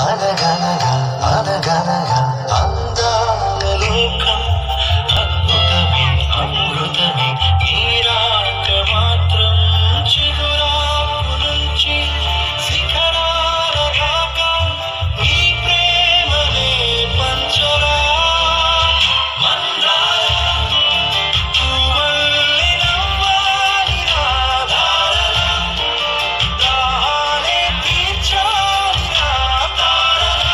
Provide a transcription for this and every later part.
అనగనగా అనగనగా అందాల లోకం అద్భుతమే అమృతమే నీరాక మాత్రం చిగురాకు నుంచి శిఖరాల దాకా ఈ ప్రేమనే పంచరా మందార పువ్వల్లి నవ్వాలి రాధారణ దాహాలే తీర్చాలి రాధారణ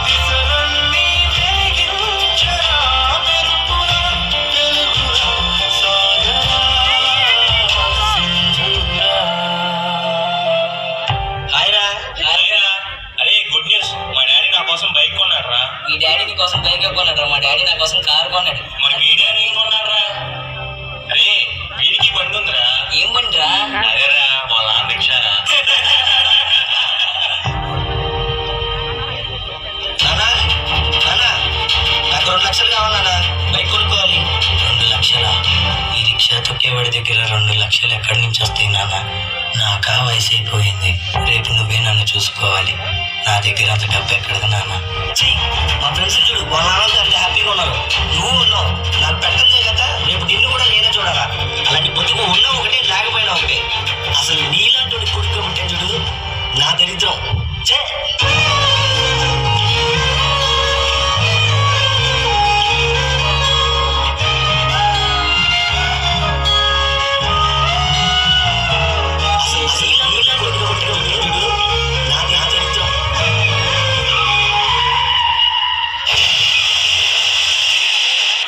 దిశలన్నీ వెలిగించరా మెరుపుల వెలుగుల సాగరా సింధూరా. హాయ్రా హాయ్రా. అరే గుడ్ న్యూస్, మా డాడీ నా కోసం బైక్ కొన్నాడు రా. మీ డాడీ నీ కోసం బైక్ కొన్నాడు రా. మా డాడీ నా కోసం కారు కొన్నాడు. మరి మీ డాడీ ఏం కొన్నాడు రా? అరే వీడికి బండి ఉందిరా. ఏం బండిరా? అదేరా వాళ్ళ నాన్న రిక్షారా. నానా నానా నాకు 2 లక్షలు కావాలన్నా, బైక్ కొనుక్కోవాలి. 2 లక్షలా? ఈ రిక్షా తొక్కేవాడి దగ్గర 2 లక్షలు ఎక్కడి నుంచి వస్తాయి నాన్న? నాకా వయసు అయిపోయింది. రేపు నువ్వే నన్ను చూసుకోవాలి. నా దగ్గర అంత డబ్బు ఎక్కడది నాన్న? మా ఫ్రెండ్స్ చూడు, వాళ్ళ నాన్నతో అంత హ్యాపీగా ఉన్నారు. నువ్వు ఉన్నావు, నాకు పెట్టదే కదా. రేపు నిన్ను కూడా నేనే చూడాలా. అలాంటి బతుకు ఉన్నా ఒకటే, లేకపోయినా ఒకటే. అసలు నీలాంటి కొడుకు పుట్టే చూడు నా దరిద్రం. చే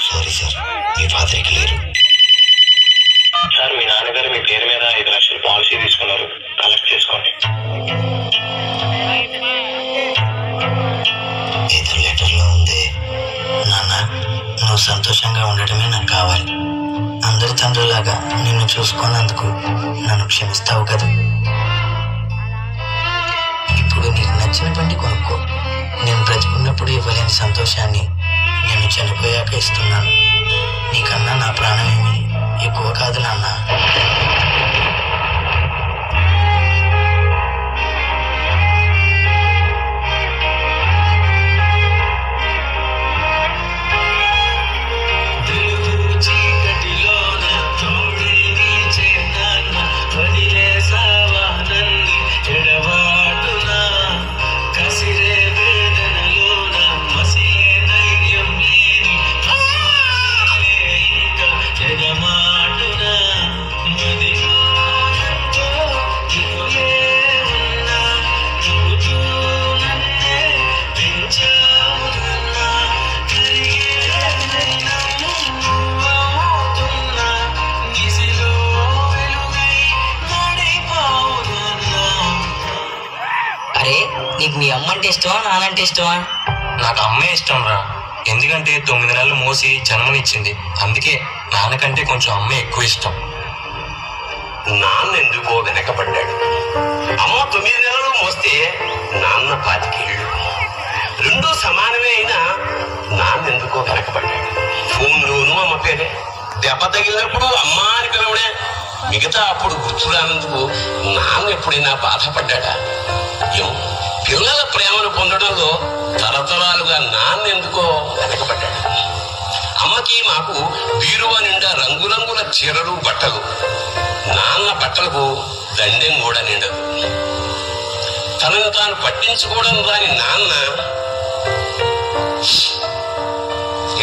సారీ సార్, మీ ఫాదర్కి లేరు సార్. మీ నాన్నగారు మీ పేరు మీద 5 లక్షలు పాలసీ తీసుకున్నారు, కలెక్ట్ చేసుకోండి. ఏదో లెటర్లో ఉంది నాన్న. నువ్వు సంతోషంగా ఉండటమే నాకు కావాలి. అందరి తండ్రులాగా నిన్ను చూసుకున్నందుకు నన్ను క్షమిస్తావు కదా. ఇప్పుడు నీకు నచ్చిన బండి కొనుక్కో. నేను బ్రతికున్నప్పుడు ఇవ్వలేని సంతోషాన్ని నేను చనిపోయాక ఇస్తున్నాను. నీకన్నా నా ప్రాణమేమి ఎక్కువ కాదు నాన్న. అరే నీకు మీ అమ్మ అంటే ఇష్టమా నానంటే ఇష్టమా? నాకు అమ్మే ఇష్టం రా. ఎందుకంటే 9 నెలలు మోసి జన్మనిచ్చింది. అందుకే నాన్నకంటే కొంచెం అమ్మే ఎక్కువ ఇష్టం. నాన్న ఎందుకో వెనకబడ్డాడు. అమ్మ 9 నెలలు మోస్తే నాన్న 25 ఏళ్ళు. రెండూ సమానమే అయినా నాన్న ఎందుకో వెనకబడ్డాడు. ఫోన్లోనూ అమ్మ పేరే. దెబ్బ తగిలినప్పుడు అమ్మ అని పిలవడే. మిగతా అప్పుడు గుర్తు రానందుకు నాన్న ఎప్పుడైనా బాధపడ్డా? ఏమో, పిల్లల ప్రేమను పొందడంలో తరతరాలుగా నాన్న ఎందుకో వెనకబడ్డాడు. అమ్మకి మాకు బీరువా నిండా రంగురంగుల చీరలు బట్టలు. నాన్న బట్టలకు దండెం కూడా నిండదు. తనను తాను పట్టించుకోవడం రాని నాన్న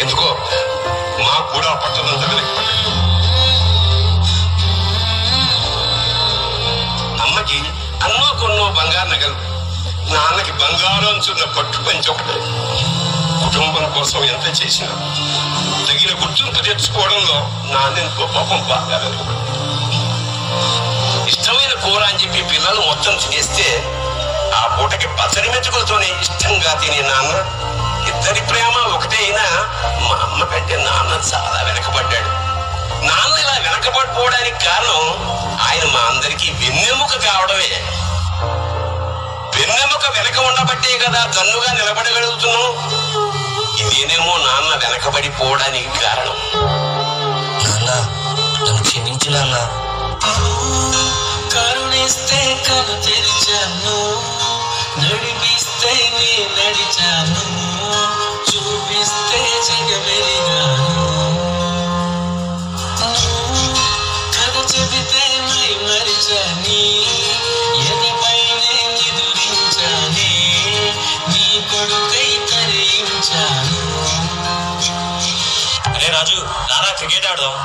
ఎందుకో మాకు కూడా పట్టదంతా వెనకబడ్డాడు. అమ్మకి అన్నో కొన్నో బంగారు నగలు, నాన్నకి బంగారం చున్న పట్టు పంచి ఒకటి. కుటుంబం కోసం ఎంత చేసినా తగిన గుర్తింపు తెచ్చుకోవడంలో నాన్న ఇంకో పాపం బాగా వెనకబడ్డాడు. ఇష్టమైన కూర అని చెప్పి పిల్లలు మొత్తం తినేస్తే ఆ పూటకి పచ్చడి మెతుకులతోనే ఇష్టంగా తినే నాన్న. ఇద్దరి ప్రేమ ఒకటే అయినా మా అమ్మ కంటే నాన్న చాలా వెనకబడ్డాడు. నాన్న ఇలా వెనకబడిపోవడానికి కారణం ఆయన మా అందరికీ వెన్నెముక కావడమే. వెన్నెముక వెనక ఉండబట్టే కదా దన్నుగా నిలబడగలుగుతున్నాం. ఇదేనేమో నాన్న వెనకబడిపోవడానికి కారణం. నాన్న నన్ను క్షమించు నాన్న. కరుణిస్తే కను తెరిచాను, నడిపిస్తే నీతోనే నడిచాను చూపిస్తే జగమెరిగాను కథ చెబితే మై మరిచని ఎదపైనే నిదురించానే నీ కొడుకై తరించాను. అరే రాజు రారా క్రికెట్ ఆడదాం.